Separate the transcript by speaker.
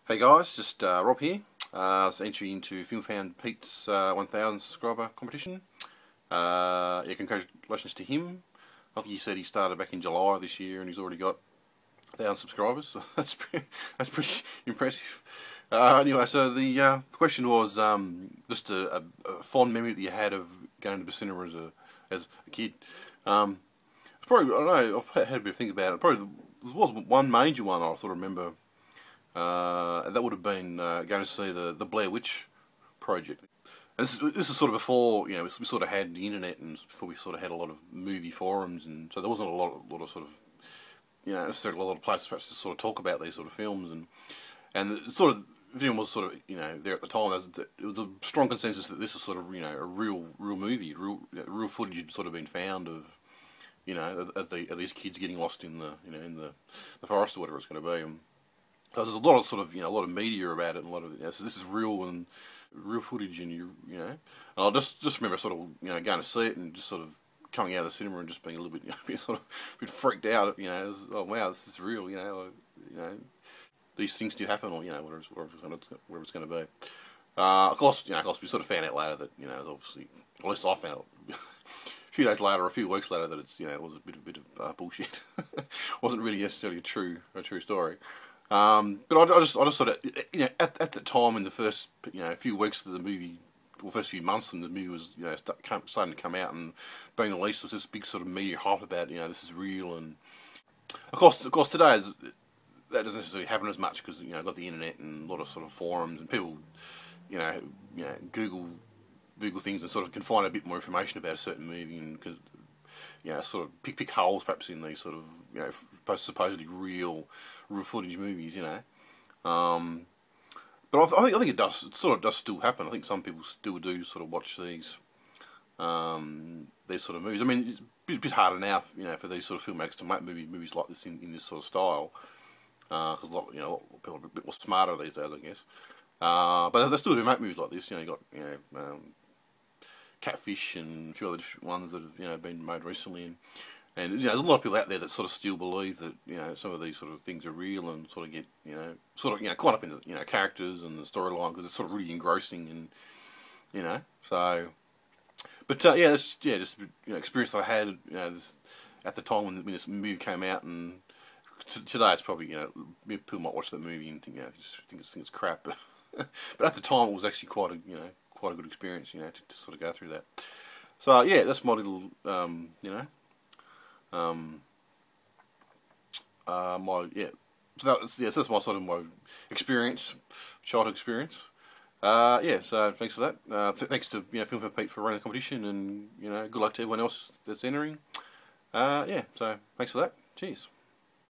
Speaker 1: Hey guys, just Rob here. It's entry into FlimFanPete's 1000 subscriber competition. Yeah, congratulations to him. I think he said he started back in July this year and he's already got 1000 subscribers. So that's pretty impressive. Anyway, so the question was just a fond memory that you had of going to the cinema as a kid. It's probably, I don't know, I've had a bit of think about it. Probably there was one major one I sort of remember. That would have been going to see the Blair Witch Project. And this is sort of before, we sort of had the internet, and before we sort of had a lot of movie forums, and so there wasn't a lot of sort of, necessarily a lot of places perhaps to sort of talk about these sort of films, and the sort of the film was sort of, there at the time. It was a strong consensus that this was sort of, a real movie, real footage had sort of been found of, of these kids getting lost in the, in the forest or whatever it's going to be. So there's a lot of sort of, a lot of media about it, and a lot of, so this is real and real footage, and and I just remember sort of, going to see it and just sort of coming out of the cinema and just being a little bit, sort of a bit freaked out, oh wow, this is real, these things do happen, or whatever it's going to be. Of course, we sort of found out later that, obviously, at least I found out a few days later, or a few weeks later, that it's, it was a bit of bullshit. Wasn't really necessarily a true story. But I just sort of, at the time, in the first, few weeks of the movie, or first few months when the movie was, starting to come out and being released, was this big sort of media hype about, this is real. And of course today that doesn't necessarily happen as much because, got the internet and a lot of sort of forums and people, Google things and sort of can find a bit more information about a certain movie, and because, sort of pick holes perhaps in these sort of, supposedly real footage movies, But I think it sort of does still happen. I think some people still do sort of watch these sort of movies. I mean, it's a bit harder now, for these sort of filmmakers to make movies like this in this sort of style, because a lot of people are a bit more smarter these days, I guess. But they still do make movies like this. You got Catfish and a few other different ones that have been made recently, and there's a lot of people out there that sort of still believe that some of these sort of things are real, and sort of get caught up in the characters and the storyline, because it's sort of really engrossing, and so. But yeah, that's just experience that I had at the time when this movie came out, and today it's probably people might watch that movie and think just think it's crap, but at the time it was actually quite a good experience, to sort of go through that. So yeah, that's my little, so that's my sort of my experience, childhood experience. Yeah, so thanks for that. Thanks to FlimFanPete for running the competition, and good luck to everyone else that's entering. Yeah, so thanks for that. Cheers.